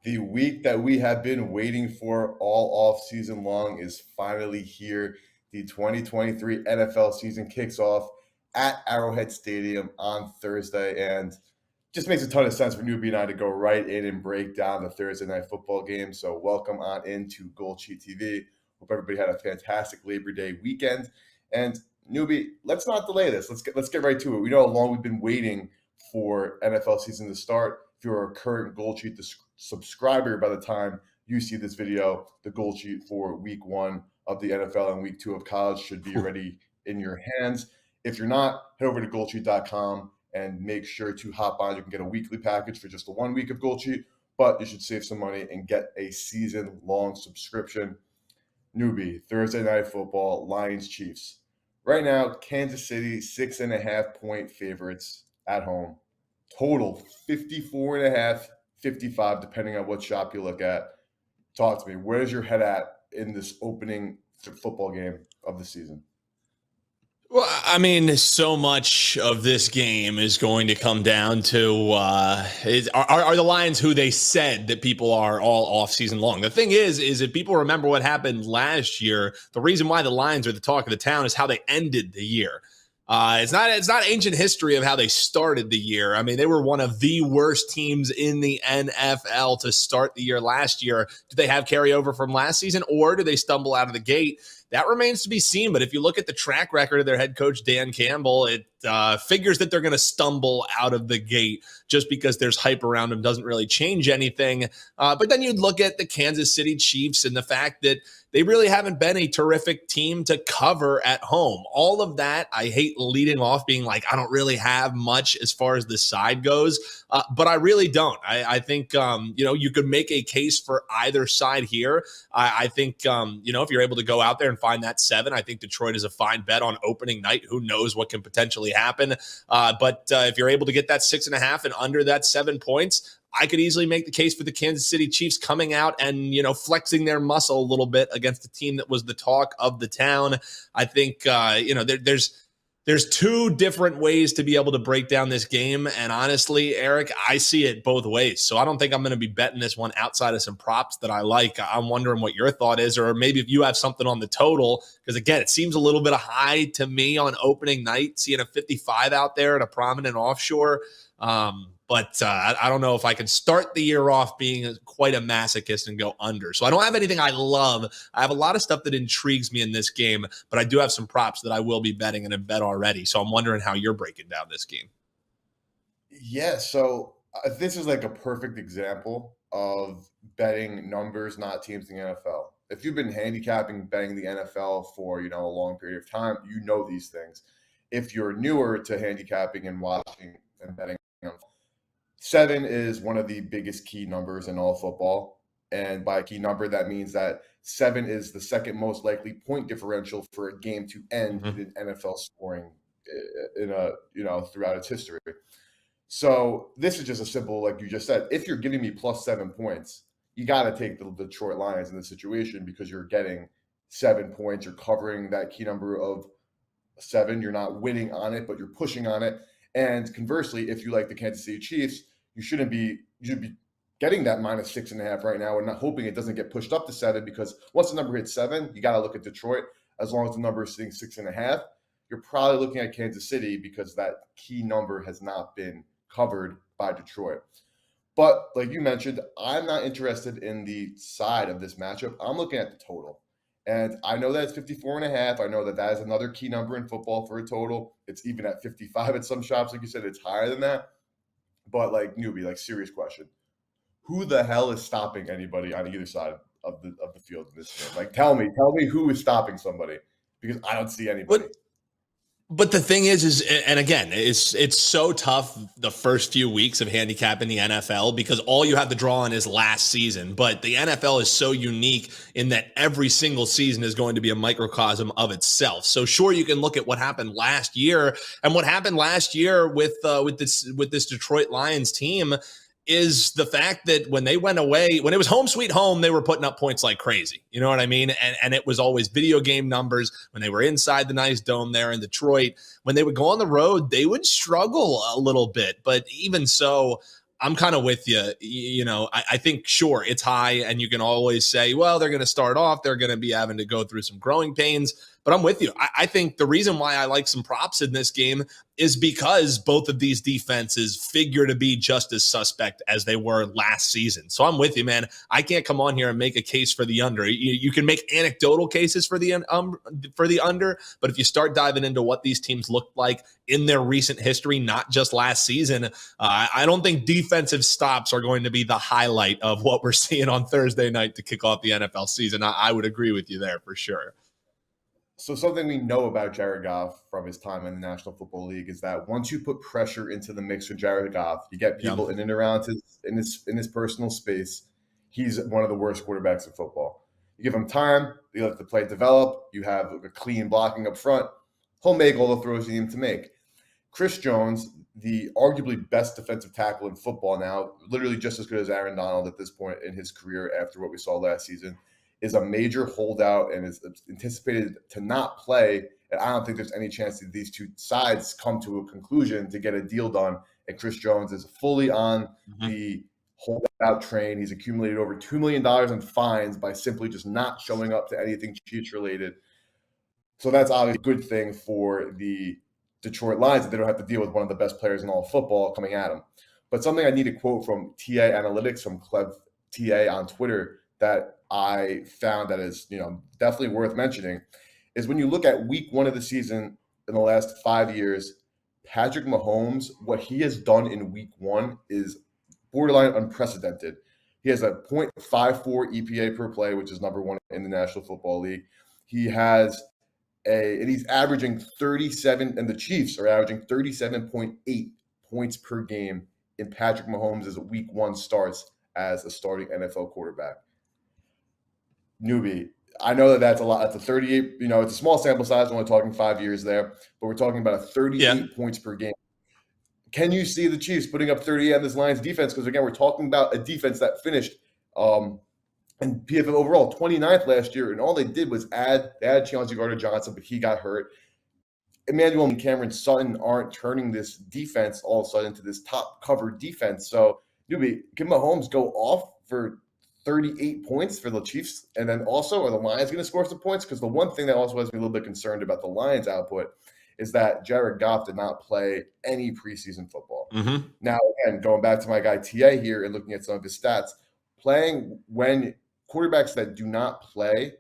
The week that we have been waiting for all off season long is finally here. The 2023 NFL season kicks off at Arrowhead Stadium on Thursday, and just makes a ton of sense for Newbie and I to go right in and break down the Thursday night football game. So welcome on into GoldSheet TV. Hope everybody had a fantastic Labor Day weekend. And Newbie, let's not delay this. Let's get right to it. We know how long we've been waiting for NFL season to start. If you're a current GoldSheet subscriber, by the time you see this video, the GoldSheet for week 1 of the NFL and week 2 of college should be already in your hands. If you're not, head over to goldsheet.com and make sure to hop on. You can get a weekly package for just the 1 week of GoldSheet, but you should save some money and get a season-long subscription. Newbie, Thursday night football, Lions Chiefs. Right now, Kansas City 6.5-point favorites at home. Total 54.5, 55, depending on what shop you look at. Talk to me. Where's your head at in this opening football game of the season? Well, I mean, so much of this game is going to come down to are the Lions who they said that people are all off season long. The thing is if people remember what happened last year, the reason why the Lions are the talk of the town is how they ended the year. It's not ancient history of how they started the year. I mean, they were one of the worst teams in the NFL to start the year last year. Do they have carryover from last season, or do they stumble out of the gate? That remains to be seen. But if you look at the track record of their head coach, Dan Campbell, it figures that they're going to stumble out of the gate. Just because there's hype around them doesn't really change anything. But then you'd look at the Kansas City Chiefs and the fact that they really haven't been a terrific team to cover at home. All of that, I hate leading off being like, I don't really have much as far as the side goes, but I really don't. I think, you could make a case for either side here. I think, if you're able to go out there and find that 7, I think Detroit is a fine bet on opening night. Who knows what can potentially happen? But if you're able to get that 6.5 and under that 7 points, I could easily make the case for the Kansas City Chiefs coming out and, flexing their muscle a little bit against a team that was the talk of the town. I think, there's 2 different ways to be able to break down this game. And honestly, Eric, I see it both ways. So I don't think I'm going to be betting this one outside of some props that I like. I'm wondering what your thought is, or maybe if you have something on the total, because again, it seems a little bit high to me on opening night, seeing a 55 out there at a prominent offshore. But I don't know if I can start the year off being quite a masochist and go under. So I don't have anything I love. I have a lot of stuff that intrigues me in this game, but I do have some props that I will be betting and have bet already. So I'm wondering how you're breaking down this game. Yeah, so this is like a perfect example of betting numbers, not teams in the NFL. If you've been handicapping betting the NFL for, a long period of time, you know these things. If you're newer to handicapping and watching and betting, 7 is one of the biggest key numbers in all football. And by key number, that means that 7 is the second most likely point differential for a game to end in NFL scoring throughout its history. So this is just a simple, like you just said, if you're giving me plus 7 points, you got to take the Detroit Lions in this situation because you're getting 7 points. You're covering that key number of 7. You're not winning on it, but you're pushing on it. And conversely, if you like the Kansas City Chiefs, you should be getting that minus 6.5 right now and not hoping it doesn't get pushed up to 7, because once the number hits 7, you got to look at Detroit. As long as the number is sitting 6.5, you're probably looking at Kansas City because that key number has not been covered by Detroit. But like you mentioned, I'm not interested in the side of this matchup. I'm looking at the total. And I know that it's 54.5. I know that is another key number in football for a total. It's even at 55 at some shops. Like you said, it's higher than that. But Newbie, serious question. Who the hell is stopping anybody on either side of the field in this game? Tell me who is stopping somebody, because I don't see anybody. But the thing is, and again, it's so tough the first few weeks of handicapping the NFL because all you have to draw on is last season. But the NFL is so unique in that every single season is going to be a microcosm of itself. So sure, you can look at what happened last year, and what happened last year with this Detroit Lions team is the fact that when they went away, when it was home sweet home, they were putting up points like crazy. You know what I mean? And it was always video game numbers. When they were inside the nice dome there in Detroit, when they would go on the road, they would struggle a little bit. But even so, I'm kind of with you. I think, sure, it's high, and you can always say, well, they're going to start off, they're going to be having to go through some growing pains. But I'm with you. I think the reason why I like some props in this game is because both of these defenses figure to be just as suspect as they were last season. So I'm with you, man. I can't come on here and make a case for the under. You can make anecdotal cases for the under, but if you start diving into what these teams looked like in their recent history, not just last season, I don't think defensive stops are going to be the highlight of what we're seeing on Thursday night to kick off the NFL season. I would agree with you there for sure. So something we know about Jared Goff from his time in the National Football League is that once you put pressure into the mix for Jared Goff, you get people in and around in his personal space. He's one of the worst quarterbacks in football. You give him time, you let the play develop, you have a clean blocking up front, he'll make all the throws you need him to make. Chris Jones, the arguably best defensive tackle in football now, literally just as good as Aaron Donald at this point in his career after what we saw last season, is a major holdout and is anticipated to not play. And I don't think there's any chance that these two sides come to a conclusion to get a deal done. And Chris Jones is fully on the holdout train. He's accumulated over $2 million in fines by simply just not showing up to anything Chiefs related. So that's obviously a good thing for the Detroit Lions that they don't have to deal with one of the best players in all of football coming at them. But something I need to quote from TA Analytics, from Clev TA on Twitter, that I found that is, definitely worth mentioning, is when you look at week one of the season in the last 5 years, Patrick Mahomes, what he has done in week one is borderline unprecedented. He has a 0.54 EPA per play, which is number one in the National Football League. He has and he's averaging 37, and the Chiefs are averaging 37.8 points per game in Patrick Mahomes' week one starts as a starting NFL quarterback. Newbie, I know that that's a lot. That's a 38, it's a small sample size. We're only talking 5 years there, but we're talking about a 38 points per game. Can you see the Chiefs putting up 38 on this Lions defense? Because again, we're talking about a defense that finished and PFF overall 29th last year, and all they did was add Chauncey Gardner-Johnson, but he got hurt. Emmanuel and Cameron Sutton aren't turning this defense all of a sudden into this top cover defense. So, Newbie, can Mahomes go off for 38 points for the Chiefs? And then also, are the Lions going to score some points? Because the one thing that also has me a little bit concerned about the Lions' output is that Jared Goff did not play any preseason football. Now, again, going back to my guy TA here and looking at some of his stats, playing when quarterbacks that do not play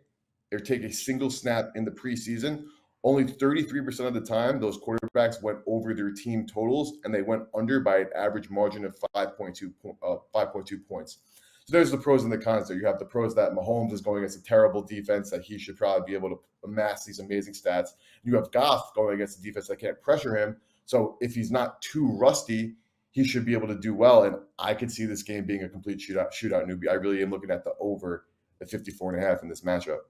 or take a single snap in the preseason, only 33% of the time those quarterbacks went over their team totals, and they went under by an average margin of 5.2 points. So there's the pros and the cons there. You have the pros that Mahomes is going against a terrible defense that he should probably be able to amass these amazing stats. You have Goff going against a defense that can't pressure him. So if he's not too rusty, he should be able to do well. And I could see this game being a complete shootout, Newbie. I really am looking at the over at 54.5 in this matchup.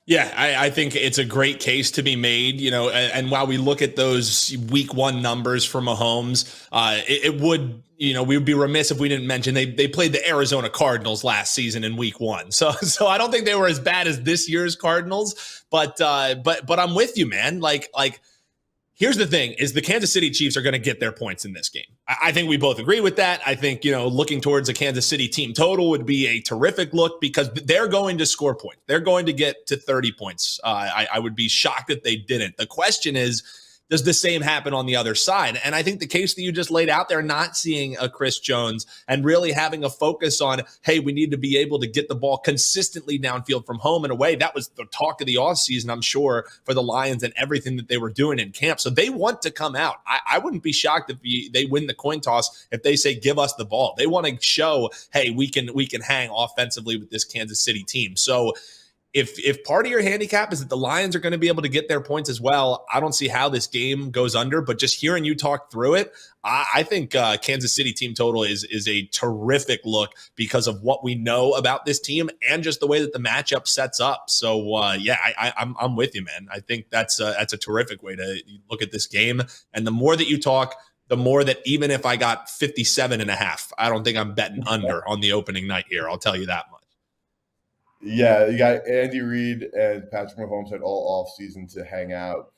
Yeah, I think it's a great case to be made, and while we look at those week one numbers for Mahomes, it would, we would be remiss if we didn't mention they played the Arizona Cardinals last season in week one. So I don't think they were as bad as this year's Cardinals, but I'm with you, man. Like, here's the thing is the Kansas City Chiefs are going to get their points in this game. I think we both agree with that. I think, looking towards a Kansas City team total would be a terrific look because they're going to score points. They're going to get to 30 points. I would be shocked if they didn't. The question is, does the same happen on the other side? And I think the case that you just laid out there, not seeing a Chris Jones and really having a focus on, hey, we need to be able to get the ball consistently downfield from home and away. That was the talk of the offseason, I'm sure, for the Lions and everything that they were doing in camp. So they want to come out. I wouldn't be shocked if they win the coin toss if they say, give us the ball. They want to show, hey, we can hang offensively with this Kansas City team. So if part of your handicap is that the Lions are going to be able to get their points as well, I don't see how this game goes under. But just hearing you talk through it, I think Kansas City team total is a terrific look because of what we know about this team and just the way that the matchup sets up. So I'm with you, man. I think that's a terrific way to look at this game. And the more that you talk, the more that even if I got 57.5, I don't think I'm betting under on the opening night here. I'll tell you that much. Yeah, you got Andy Reid and Patrick Mahomes had all offseason to hang out,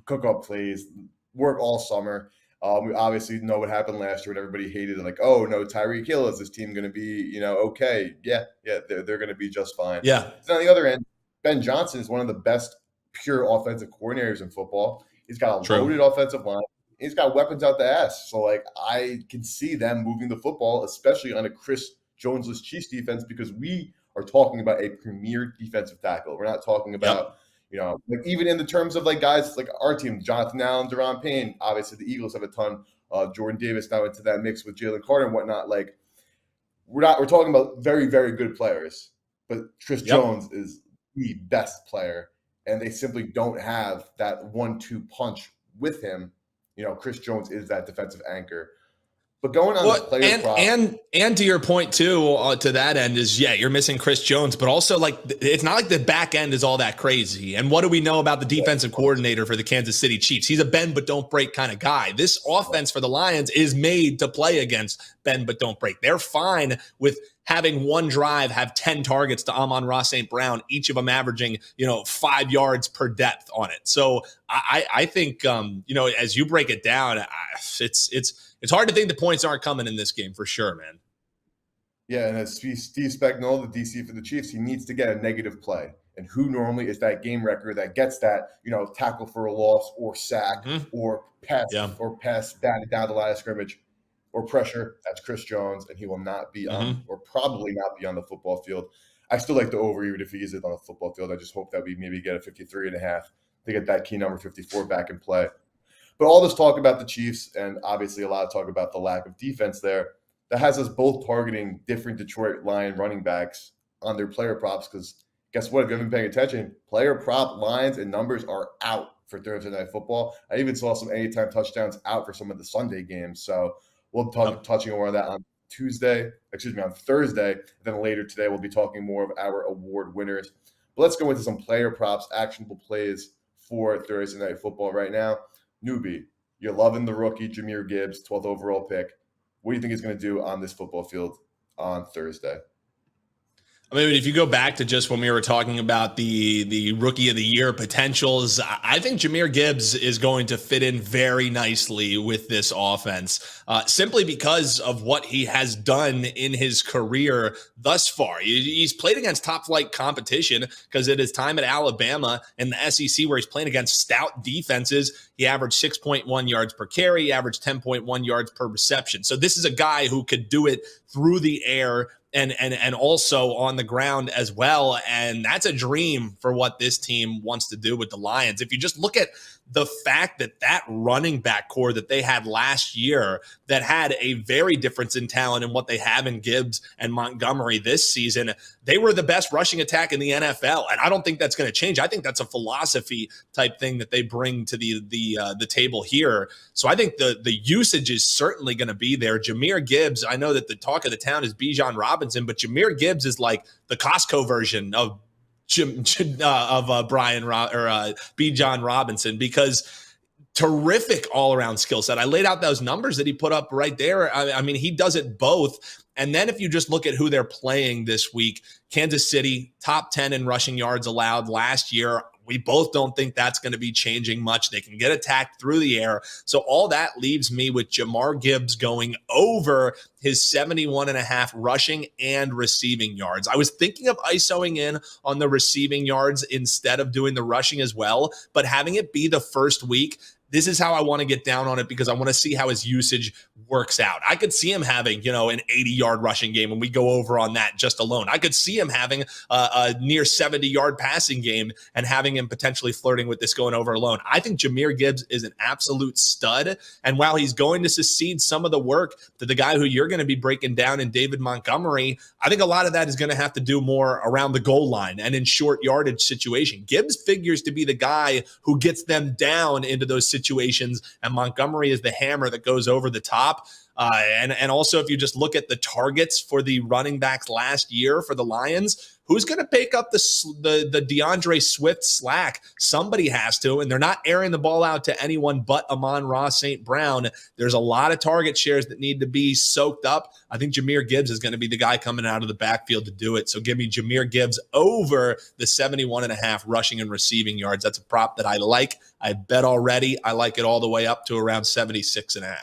cook up plays, work all summer. We obviously know what happened last year when everybody hated it. Like, oh, no, Tyreek Hill, is this team going to be, okay? Yeah, they're going to be just fine. Yeah. And on the other end, Ben Johnson is one of the best pure offensive coordinators in football. He's got a loaded offensive line. He's got weapons out the ass. So, like, I can see them moving the football, especially on a Chris Jones-less Chiefs defense, because we are talking about a premier defensive tackle. We're not talking about, like even in the terms of like guys like our team, Jonathan Allen, Deron Payne. Obviously, the Eagles have a ton. Jordan Davis now into that mix with Jalen Carter and whatnot. Like, we're talking about very, very good players, but Chris Jones is the best player, and they simply don't have that 1-2 punch with him. Chris Jones is that defensive anchor. But going on the player prop, and to your point too, to that end is you're missing Chris Jones, but also like it's not like the back end is all that crazy. And what do we know about the defensive coordinator for the Kansas City Chiefs? He's a bend but don't break kind of guy. This offense for the Lions is made to play against bend but don't break. They're fine with having one drive have 10 targets to Amon-Ra St. Brown, each of them averaging 5 yards per depth on it. So I think as you break it down, it's hard to think the points aren't coming in this game for sure, man. Yeah, and as Steve Spagnuolo, the DC for the Chiefs, he needs to get a negative play. And who normally is that game record that gets that, tackle for a loss or sack or pass batted down the line of scrimmage or pressure? That's Chris Jones, and he will not be on, or probably not be on the football field. I still like the over even if he is on the football field. I just hope that we maybe get a 53.5 to get that key number 54 back in play. But all this talk about the Chiefs and obviously a lot of talk about the lack of defense there, that has us both targeting different Detroit Lion running backs on their player props because guess what? If you haven't been paying attention, player prop lines and numbers are out for Thursday Night Football. I even saw some anytime touchdowns out for some of the Sunday games. So we'll be touching more on that on Thursday. Then later today, we'll be talking more of our award winners. But let's go into some player props, actionable plays for Thursday Night Football right now. Newbie, you're loving the rookie, Jahmyr Gibbs, 12th overall pick. What do you think he's going to do on this football field on Thursday? I mean, if you go back to just when we were talking about the rookie of the year potentials, I think Jahmyr Gibbs is going to fit in very nicely with this offense, simply because of what he has done in his career thus far. He's played against top flight competition because at his time at Alabama in the SEC, where he's playing against stout defenses, he averaged 6.1 yards per carry, averaged 10.1 yards per reception. So this is a guy who could do it through the air and also on the ground as well. And that's a dream for what this team wants to do with the Lions. If you just look at the fact that running back core that they had last year that had a very difference in talent in what they have in Gibbs and Montgomery this season, they were the best rushing attack in the NFL. And I don't think that's going to change. I think that's a philosophy type thing that they bring to the table here. So I think the usage is certainly going to be there. Jahmyr Gibbs, I know that the talk of the town is Bijan Robinson, but Jahmyr Gibbs is like the Costco version of Bijan Robinson, because terrific all-around skill set. I laid out those numbers that he put up right there. I mean, he does it both. And then if you just look at who they're playing this week, Kansas City, top 10 in rushing yards allowed last year. We both don't think that's going to be changing much. They can get attacked through the air. So all that leaves me with Jahmyr Gibbs going over his 71.5 rushing and receiving yards. I was thinking of ISOing in on the receiving yards instead of doing the rushing as well, but having it be the first week, this is how I want to get down on it because I want to see how his usage works out. I could see him having, an 80-yard rushing game, and we go over on that just alone. I could see him having a near 70-yard passing game and having him potentially flirting with this going over alone. I think Jahmyr Gibbs is an absolute stud, and while he's going to succeed some of the work to the guy who you're going to be breaking down in David Montgomery, I think a lot of that is going to have to do more around the goal line and in short yardage situation. Gibbs figures to be the guy who gets them down into those situations, and Montgomery is the hammer that goes over the top. And also, if you just look at the targets for the running backs last year for the Lions, who's going to pick up the DeAndre Swift slack? Somebody has to, and they're not airing the ball out to anyone but Amon-Ra St. Brown. There's a lot of target shares that need to be soaked up. I think Jahmyr Gibbs is going to be the guy coming out of the backfield to do it. So give me Jahmyr Gibbs over the 71.5 rushing and receiving yards. That's a prop that I like. I bet already. I like it all the way up to around 76.5.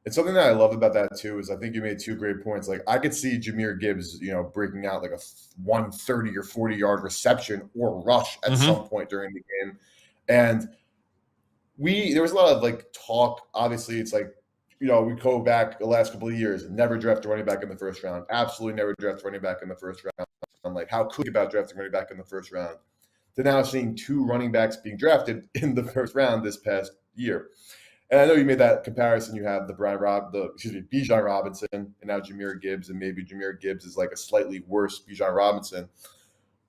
And something that I love about that too is I think you made two great points. Like I could see Jahmyr Gibbs, breaking out like a 130 or 40-yard reception or rush at some point during the game. And there was a lot of like talk. Obviously, it's like, we go back the last couple of years, never draft a running back in the first round. Absolutely never draft a running back in the first round. I'm like, how cool about drafting running back in the first round? To now seeing two running backs being drafted in the first round this past year. And I know you made that comparison. You have Bijan Robinson, and now Jahmyr Gibbs, and maybe Jahmyr Gibbs is like a slightly worse Bijan Robinson.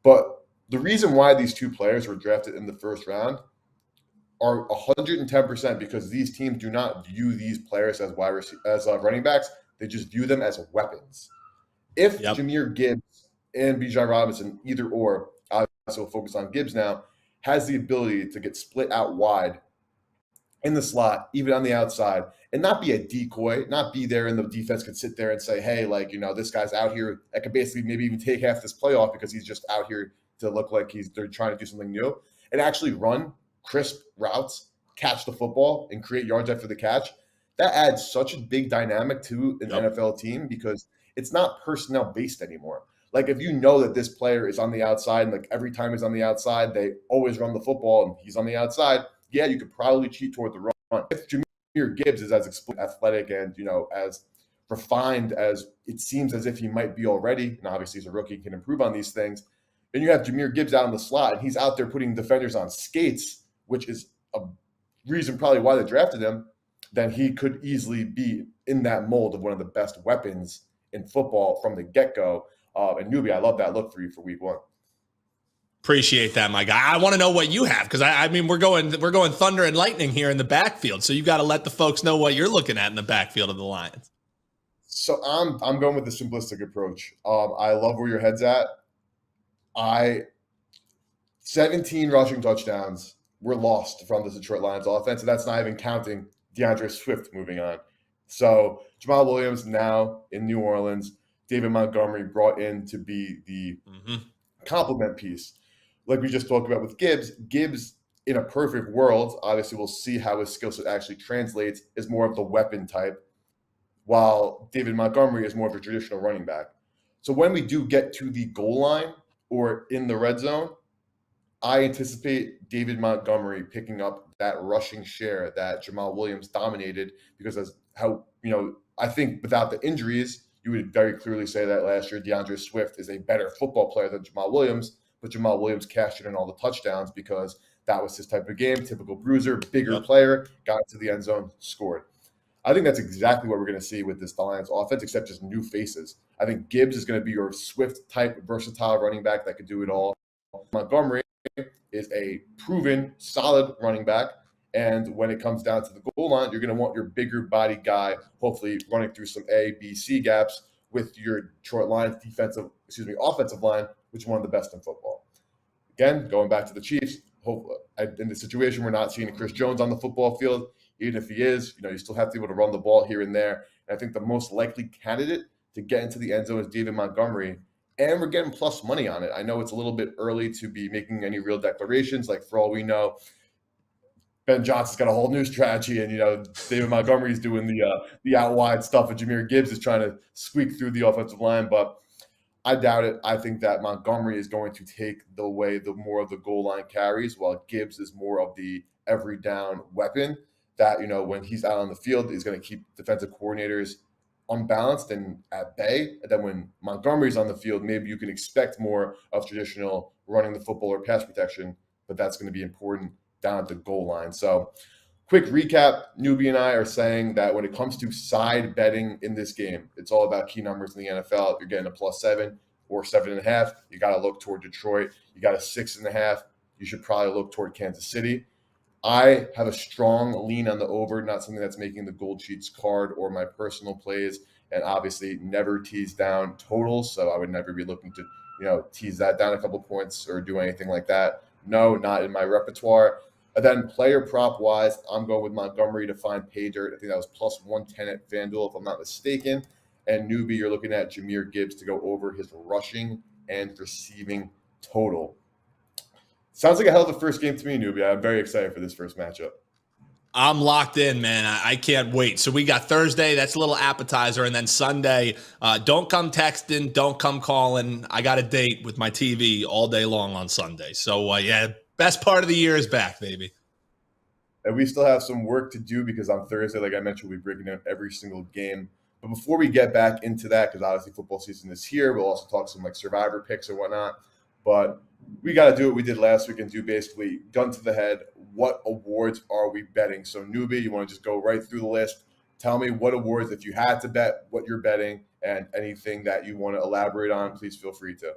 But the reason why these two players were drafted in the first round are 110% because these teams do not view these players as running backs. They just view them as weapons. If Jahmyr Gibbs and Bijan Robinson, either or, obviously we'll focus on Gibbs now, has the ability to get split out wide in the slot, even on the outside, and not be a decoy, not be there and the defense could sit there and say, hey, this guy's out here that could basically maybe even take half this playoff because he's just out here to look like they're trying to do something new, and actually run crisp routes, catch the football, and create yards after the catch. That adds such a big dynamic to an NFL team because it's not personnel based anymore. Like if you know that this player is on the outside and like every time he's on the outside, they always run the football and he's on the outside, yeah, you could probably cheat toward the run. If Jahmyr Gibbs is as athletic and, as refined as it seems as if he might be already, and obviously he's a rookie, can improve on these things, and you have Jahmyr Gibbs out in the slot and he's out there putting defenders on skates, which is a reason probably why they drafted him, then he could easily be in that mold of one of the best weapons in football from the get-go. And Newbie, I love that look for you for week one. Appreciate that, my guy. I want to know what you have because I mean we're going thunder and lightning here in the backfield, so you got to let the folks know what you're looking at in the backfield of the Lions. So I'm going with the simplistic approach. I love where your head's at. 17 rushing touchdowns were lost from the Detroit Lions offense, and that's not even counting DeAndre Swift moving on. So Jamal Williams now in New Orleans, David Montgomery brought in to be the complement piece. Like we just talked about with Gibbs in a perfect world, obviously we'll see how his skill set actually translates, is more of the weapon type, while David Montgomery is more of a traditional running back. So when we do get to the goal line or in the red zone, I anticipate David Montgomery picking up that rushing share that Jamal Williams dominated because as how, I think without the injuries, you would very clearly say that last year DeAndre Swift is a better football player than Jamal Williams, but Jamal Williams cashed in all the touchdowns because that was his type of game, typical bruiser, bigger player, got to the end zone, scored. I think that's exactly what we're going to see with this Lions offense, except just new faces. I think Gibbs is going to be your Swift-type versatile running back that could do it all. Montgomery is a proven, solid running back. And when it comes down to the goal line, you're going to want your bigger body guy, hopefully running through some A, B, C gaps with your Detroit Lions offensive line, which is one of the best in football. Again, going back to the Chiefs, hopefully in the situation we're not seeing Chris Jones on the football field. Even if he is, you still have to be able to run the ball here and there. And I think the most likely candidate to get into the end zone is David Montgomery. And we're getting plus money on it. I know it's a little bit early to be making any real declarations. Like for all we know, Ben Johnson's got a whole new strategy, and David Montgomery's doing the out wide stuff, and Jahmyr Gibbs is trying to squeak through the offensive line. But I doubt it. I think that Montgomery is going to take the more of the goal line carries, while Gibbs is more of the every down weapon that when he's out on the field is going to keep defensive coordinators unbalanced and at bay. And then when Montgomery's on the field, maybe you can expect more of traditional running the football or pass protection, but that's going to be important down at the goal line. So quick recap, Newbie and I are saying that when it comes to side betting in this game, it's all about key numbers in the NFL. If you're getting a +7 or 7.5, you got to look toward Detroit. You got a 6.5, you should probably look toward Kansas City. I have a strong lean on the over, not something that's making the Gold Sheets card or my personal plays, and obviously never tease down totals. So I would never be looking to, tease that down a couple points or do anything like that. No, not in my repertoire. And then player prop wise, I'm going with Montgomery to find pay dirt. I think that was plus 110 at FanDuel, if I'm not mistaken. And newbie, you're looking at Jahmyr Gibbs to go over his rushing and receiving total. Sounds like a hell of a first game to me, newbie. I'm very excited for this first matchup. I'm locked in, man. I can't wait. So we got Thursday. That's a little appetizer. And then Sunday, don't come texting. Don't come calling. I got a date with my TV all day long on Sunday. So, yeah, best part of the year is back, baby. And we still have some work to do because on Thursday, like I mentioned, we'll be breaking down every single game. But before we get back into that, because obviously football season is here, we'll also talk some like survivor picks or whatnot. But we got to do what we did last week and do basically gun to the head. What awards are we betting? So newbie, you want to just go right through the list. Tell me what awards, if you had to bet, what you're betting, and anything that you want to elaborate on, please feel free to.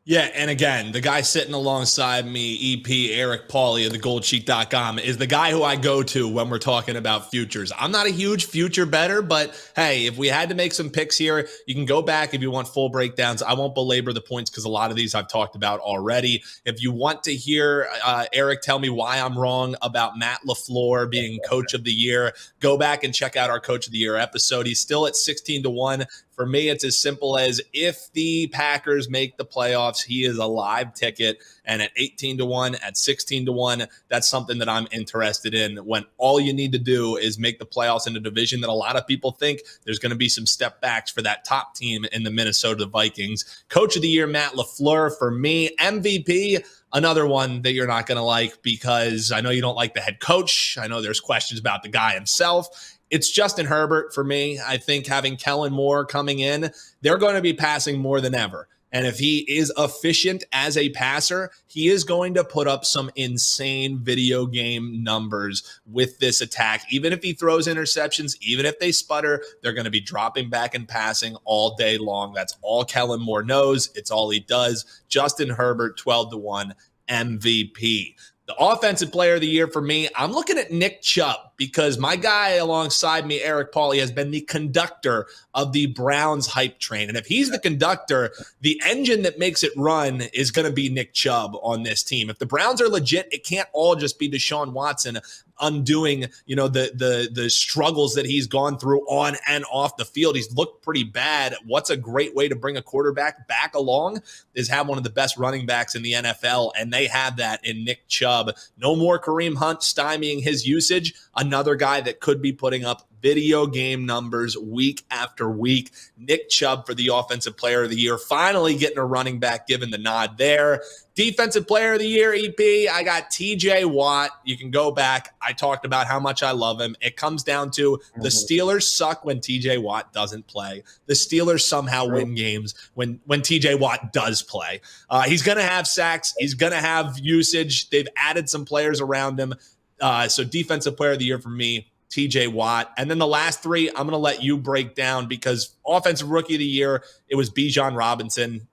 Yeah, and again, the guy sitting alongside me, EP Eric Pauly of the GoldSheet.com, is the guy who I go to when we're talking about futures. I'm not a huge future bettor, but hey, if we had to make some picks here, you can go back if you want full breakdowns. I won't belabor the points because a lot of these I've talked about already. If you want to hear Eric tell me why I'm wrong about Matt Lafleur being Coach of the Year, go back and check out our Coach of the Year episode. He's still at 16-1. For me, it's as simple as if the Packers make the playoffs, he is a live ticket. And at 18-1, at 16-1, that's something that I'm interested in when all you need to do is make the playoffs in a division that a lot of people think there's going to be some step backs for that top team in the Minnesota Vikings. Coach of the Year, Matt Lafleur. For me, MVP, another one that you're not going to like because I know you don't like the head coach. I know there's questions about the guy himself. It's Justin Herbert for me. I think having Kellen Moore coming in, they're going to be passing more than ever. And if he is efficient as a passer, he is going to put up some insane video game numbers with this attack. Even if he throws interceptions, even if they sputter, they're going to be dropping back and passing all day long. That's all Kellen Moore knows. It's all he does. Justin Herbert, 12-1 MVP. The offensive player of the year for me, I'm looking at Nick Chubb because my guy alongside me, Eric Pauly, has been the conductor of the Browns hype train. And if he's the conductor, the engine that makes it run is going to be Nick Chubb on this team. If the Browns are legit, it can't all just be Deshaun Watson undoing, the struggles that he's gone through on and off the field. He's looked pretty bad. What's a great way to bring a quarterback back along is have one of the best running backs in the NFL, and they have that in Nick Chubb. No more Kareem Hunt stymieing his usage. Another guy that could be putting up video game numbers week after week. Nick Chubb for the offensive player of the year. Finally getting a running back given the nod there. Defensive player of the year, EP, I got TJ Watt. You can go back. I talked about how much I love him. It comes down to the Steelers suck when TJ Watt doesn't play. The Steelers somehow win games when TJ Watt does play. He's going to have sacks. He's going to have usage. They've added some players around him. So defensive player of the year for me, TJ Watt. And then the last three, I'm going to let you break down because offensive rookie of the year, it was Bijan Robinson.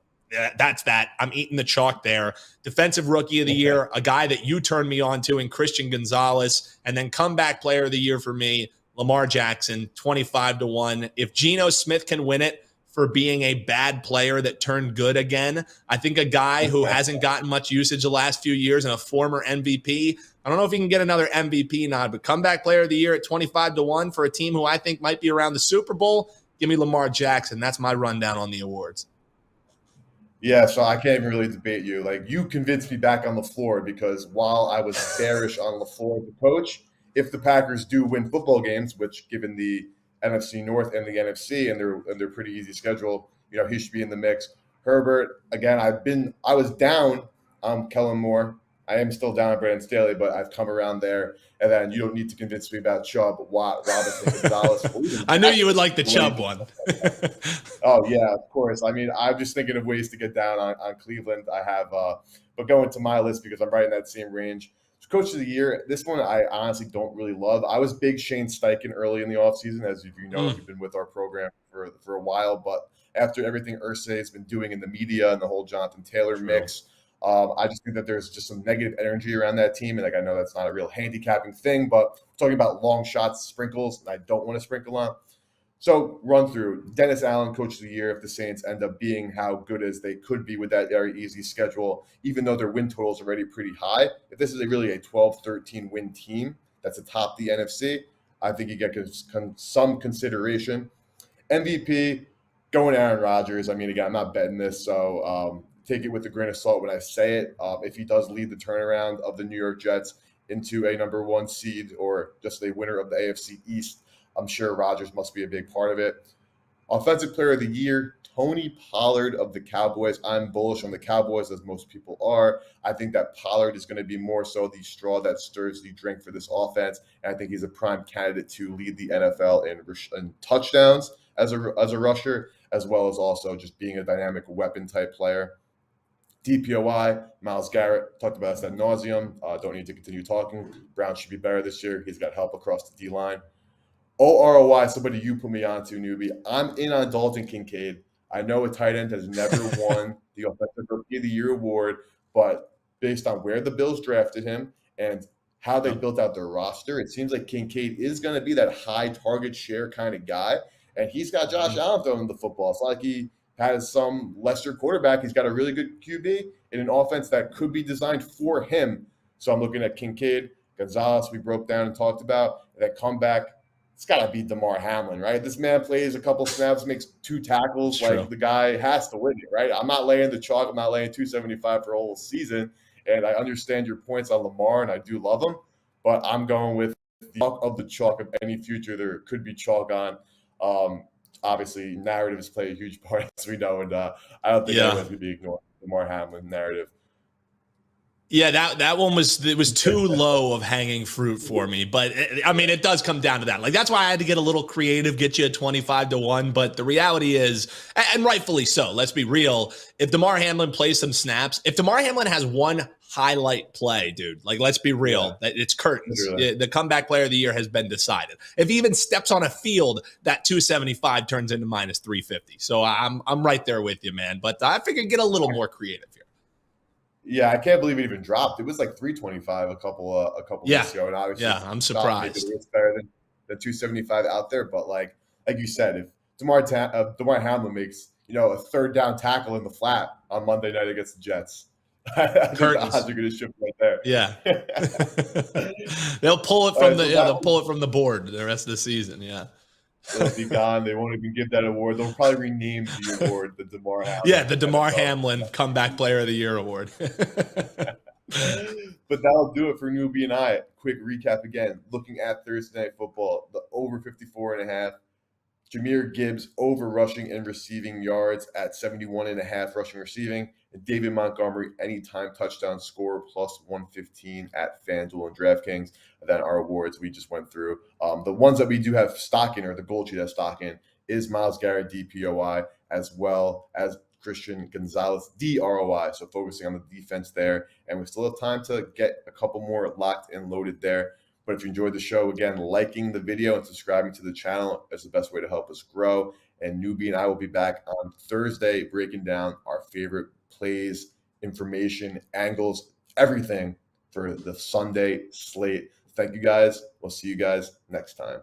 That's that. I'm eating the chalk there. Defensive rookie of the year, a guy that you turned me on to in Christian Gonzalez. And then comeback player of the year for me, Lamar Jackson, 25-1. If Geno Smith can win it for being a bad player that turned good again, I think a guy who hasn't gotten much usage the last few years and a former MVP, I don't know if he can get another MVP nod, but comeback player of the year at 25-1 for a team who I think might be around the Super Bowl, give me Lamar Jackson. That's my rundown on the awards. Yeah, so I can't even really debate you. Like, you convinced me back on LaFleur because while I was bearish on LaFleur as a coach, if the Packers do win football games, which given the NFC North and the NFC and their pretty easy schedule, he should be in the mix. Herbert, again, I was down on Kellen Moore. I am still down on Brandon Staley, but I've come around there. And then you don't need to convince me about Chubb, Watt, Robinson, Gonzalez. I knew you would like the Chubb one. Oh, yeah, of course. I mean, I'm just thinking of ways to get down on Cleveland. I have, but going to my list because I'm right in that same range. So Coach of the Year, this one I honestly don't really love. I was big Shane Steichen early in the offseason, as if you know, you've been with our program for a while. But after everything Irsay has been doing in the media and the whole Jonathan Taylor mix, I just think that there's just some negative energy around that team. And like, I know that's not a real handicapping thing, but talking about long shots, sprinkles, and I don't want to sprinkle on. So run through Dennis Allen, coach of the year, if the Saints end up being how good as they could be with that very easy schedule, even though their win total is already pretty high. If this is really a 12-13 win team that's atop the NFC, I think you get some consideration. MVP, going Aaron Rodgers. I mean, again, I'm not betting this, so take it with a grain of salt when I say it. If he does lead the turnaround of the New York Jets into a number one seed or just a winner of the AFC East, I'm sure Rodgers must be a big part of it. Offensive Player of the Year, Tony Pollard of the Cowboys. I'm bullish on the Cowboys, as most people are. I think that Pollard is going to be more so the straw that stirs the drink for this offense, and I think he's a prime candidate to lead the NFL in touchdowns as a rusher, as well as also just being a dynamic weapon type player. DPOI, Myles Garrett, talked about this ad nauseum. Don't need to continue talking. Brown should be better this year. He's got help across the D-line. OROI, somebody you put me on to, newbie. I'm in on Dalton Kincaid. I know a tight end has never won the Offensive Rookie of the Year award, but based on where the Bills drafted him and how they built out their roster, it seems like Kincaid is going to be that high target share kind of guy. And he's got Josh Allen throwing the football. It's not like he has some lesser quarterback. He's got a really good QB in an offense that could be designed for him. So I'm looking at Kincaid, Gonzalez, we broke down and talked about, that comeback. It's got to be Damar Hamlin, right? This man plays a couple snaps, makes 2 tackles. Like, the guy has to win it, right? I'm not laying the chalk. I'm not laying 275 for a whole season. And I understand your points on Lamar, and I do love him. But I'm going with the chalk of the chalk of any future there could be chalk on. Obviously, narratives play a huge part, as we know. And I don't think anyone's going to be ignoring the Damar Hamlin narrative. Yeah, that one was too low of hanging fruit for me. But I mean, it does come down to that. Like, that's why I had to get a little creative, get you a 25-1. But the reality is, and rightfully so, let's be real. If Damar Hamlin plays some snaps, if Damar Hamlin has one highlight play, dude, like, let's be real, it's curtains. The comeback player of the year has been decided. If he even steps on a field, that 275 turns into minus 350. So I'm right there with you, man. But I figured get a little more creative here. Yeah, I can't believe it even dropped. It was like 325 a couple weeks ago, and obviously, I'm surprised. It's better than the 275 out there. But like you said, if Damar Hamlin makes a third down tackle in the flat on Monday night against the Jets, I think the odds are going to shift right there. Yeah, they'll pull it from they'll pull it from the board the rest of the season. Yeah. It'll be gone. They won't even give that award. They'll probably rename the award the Damar Hamlin. Yeah, the Damar Hamlin Comeback Player of the Year award. But that'll do it for Newbie and I. Quick recap again. Looking at Thursday Night Football, the over 54.5. Jahmyr Gibbs over rushing and receiving yards at 71.5 rushing receiving. And David Montgomery anytime touchdown score plus 115 at FanDuel and DraftKings. And then our awards we just went through. The ones that we do have stock in, or the GoldSheet has stock in, is Myles Garrett DPOI, as well as Christian Gonzalez DROI. So focusing on the defense there. And we still have time to get a couple more locked and loaded there. But if you enjoyed the show, again, liking the video and subscribing to the channel is the best way to help us grow. And Newbie and I will be back on Thursday breaking down our favorite plays, information, angles, everything for the Sunday slate. Thank you guys. We'll see you guys next time.